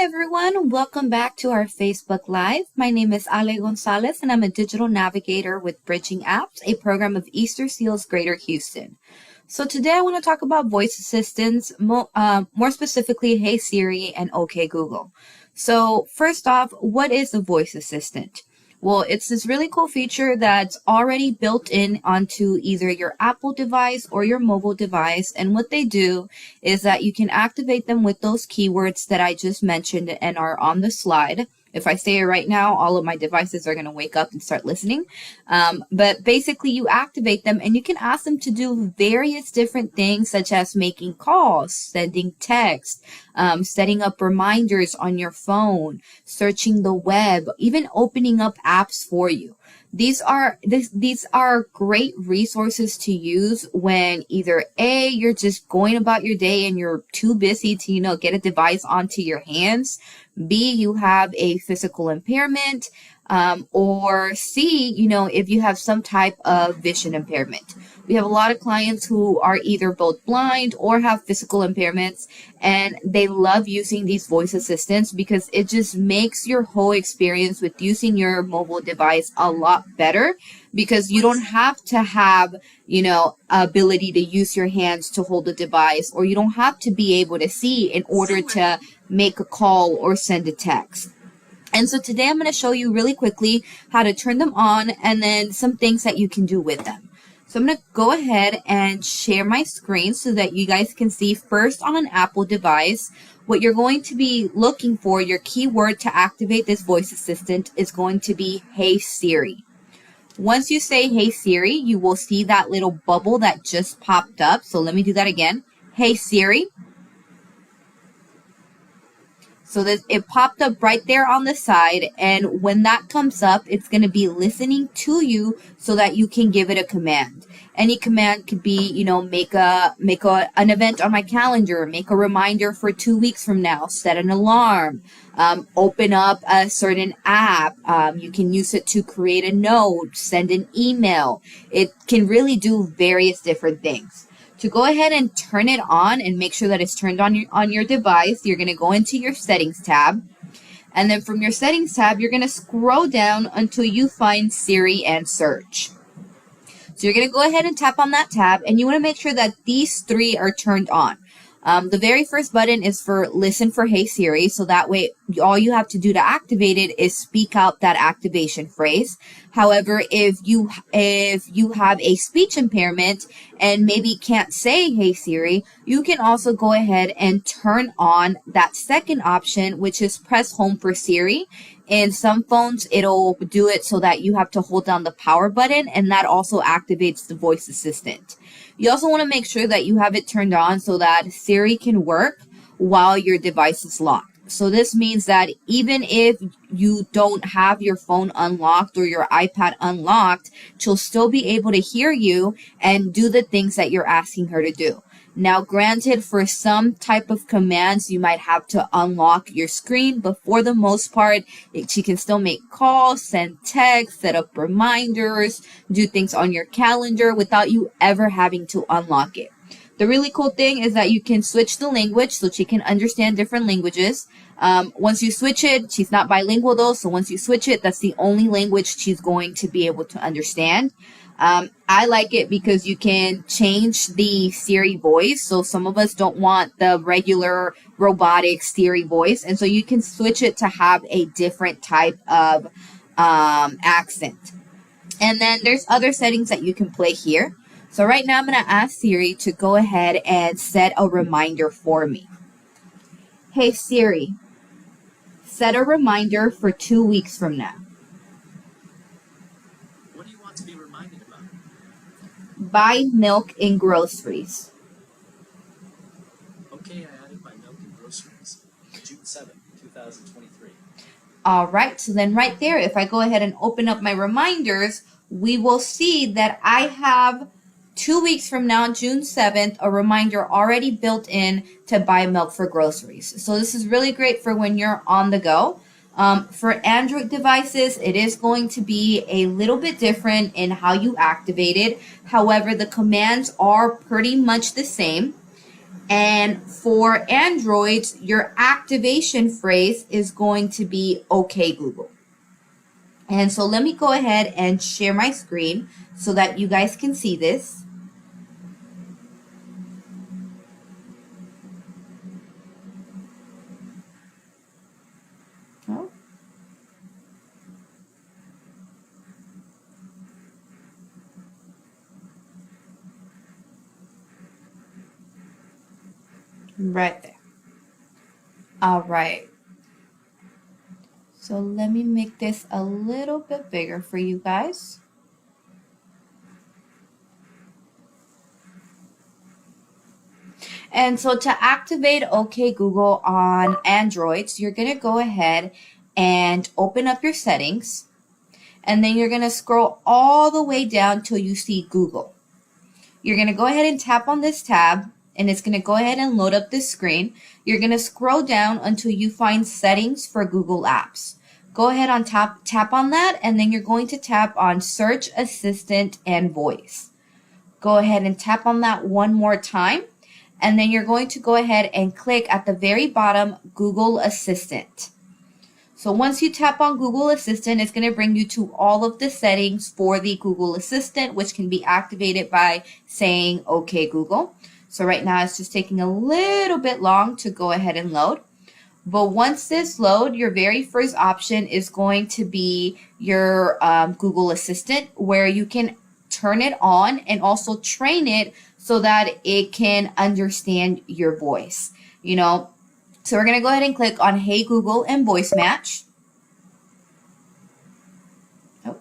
everyone, welcome back to our Facebook Live. My name is Ale Gonzalez and I'm a digital navigator with Bridging Apps, a program of Easter Seals Greater Houston. So today I want to talk about voice assistants, more specifically Hey Siri and OK Google. So first off, what is a voice assistant? Well, it's this really cool feature that's already built in onto either your Apple device or your mobile device. And what they do is that you can activate them with those keywords that I just mentioned and are on the slide. If I say it right now, all of my devices are going to wake up and start listening. But basically, you activate them and you can ask them to do various different things, such as making calls, sending text, setting up reminders on your phone, searching the web, even opening up apps for you. These are great resources to use when either A, you're just going about your day and you're too busy to, get a device onto your hands. B, you have a physical impairment, or C, if you have some type of vision impairment. We have a lot of clients who are either both blind or have physical impairments, and they love using these voice assistants because it just makes your whole experience with using your mobile device a lot better, because you don't have to have, ability to use your hands to hold the device, or you don't have to be able to see in order to make a call or send a text. And so today I'm going to show you really quickly how to turn them on and then some things that you can do with them. So I'm going to go ahead and share my screen so that you guys can see first on an Apple device. What you're going to be looking for, your keyword to activate this voice assistant is going to be Hey Siri. Once you say Hey Siri, you will see that little bubble that just popped up. So let me do that again. Hey Siri. So that it popped up right there on the side, and when that comes up, it's going to be listening to you so that you can give it a command. Any command could be, make an event on my calendar, make a reminder for 2 weeks from now, set an alarm, open up a certain app. You can use it to create a note, send an email. It can really do various different things. To go ahead and turn it on and make sure that it's turned on your device, you're going to go into your settings tab. And then from your settings tab, you're going to scroll down until you find Siri and search. So you're going to go ahead and tap on that tab, and you want to make sure that these three are turned on. The very first button is for listen for Hey Siri, so that way all you have to do to activate it is speak out that activation phrase. However, if you have a speech impairment and maybe can't say Hey Siri, you can also go ahead and turn on that second option, which is press home for Siri. In some phones, it'll do it so that you have to hold down the power button, and that also activates the voice assistant. You also want to make sure that you have it turned on so that Siri can work while your device is locked. So this means that even if you don't have your phone unlocked or your iPad unlocked, she'll still be able to hear you and do the things that you're asking her to do. Now, granted, for some type of commands, you might have to unlock your screen, but for the most part, she can still make calls, send texts, set up reminders, do things on your calendar without you ever having to unlock it. The really cool thing is that you can switch the language so she can understand different languages. Once you switch it, she's not bilingual though, so once you switch it, that's the only language she's going to be able to understand. I like it because you can change the Siri voice. So some of us don't want the regular robotic Siri voice. And so you can switch it to have a different type of accent. And then there's other settings that you can play here. So right now I'm going to ask Siri to go ahead and set a reminder for me. Hey Siri, set a reminder for 2 weeks from now. What do you want to be reminded about? Buy milk and groceries. Okay, I added buy milk and groceries. June 7th, 2023. All right, so then right there, if I go ahead and open up my reminders, we will see that I have 2 weeks from now, June 7th, a reminder already built in to buy milk for groceries. So this is really great for when you're on the go. For Android devices, it is going to be a little bit different in how you activate it. However, the commands are pretty much the same. And for Androids, your activation phrase is going to be "Okay Google." And so let me go ahead and share my screen so that you guys can see this. Oh. Right there. All right. So let me make this a little bit bigger for you guys. And so to activate OK Google on Androids, you're going to go ahead and open up your settings. And then you're going to scroll all the way down till you see Google. You're going to go ahead and tap on this tab, and it's going to go ahead and load up this screen. You're going to scroll down until you find Settings for Google Apps. Go ahead and tap on that, and then you're going to tap on Search Assistant and Voice. Go ahead and tap on that one more time, and then you're going to go ahead and click at the very bottom, Google Assistant. So once you tap on Google Assistant, it's going to bring you to all of the settings for the Google Assistant, which can be activated by saying "OK Google." So right now it's just taking a little bit long to go ahead and load. But once this loads, your very first option is going to be your Google Assistant, where you can turn it on and also train it so that it can understand your voice. So we're going to go ahead and click on Hey Google and Voice Match. Oh.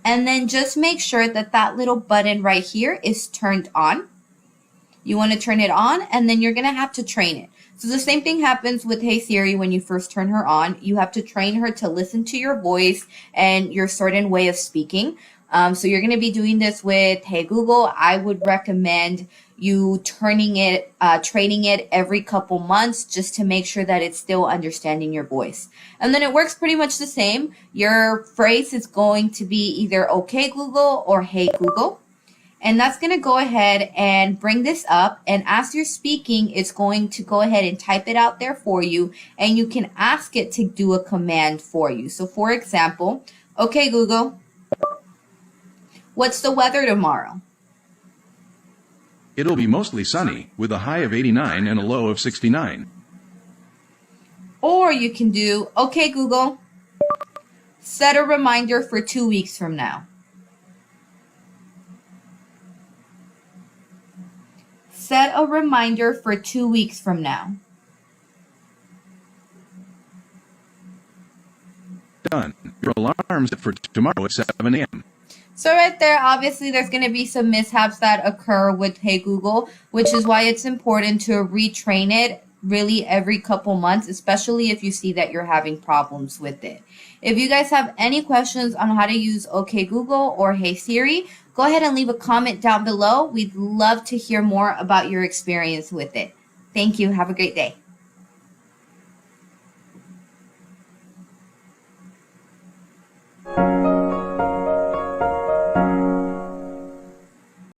And then just make sure that that little button right here is turned on. You want to turn it on, and then you're going to have to train it. So the same thing happens with Hey Siri when you first turn her on. You have to train her to listen to your voice and your certain way of speaking. So you're going to be doing this with Hey Google. I would recommend you training it every couple months just to make sure that it's still understanding your voice. And then it works pretty much the same. Your phrase is going to be either "OK Google" or "Hey Google." And that's going to go ahead and bring this up. And as you're speaking, it's going to go ahead and type it out there for you. And you can ask it to do a command for you. So for example, "OK Google, what's the weather tomorrow?" It'll be mostly sunny, with a high of 89 and a low of 69. Or you can do, "OK Google, set a reminder for 2 weeks from now." Set a reminder for 2 weeks from now. Done. Your alarm's set for tomorrow at 7 a.m. So right there, obviously there's going to be some mishaps that occur with Hey Google, which is why it's important to retrain it really every couple months, especially if you see that you're having problems with it. If you guys have any questions on how to use OK Google or Hey Siri, go ahead and leave a comment down below. We'd love to hear more about your experience with it. Thank you. Have a great day.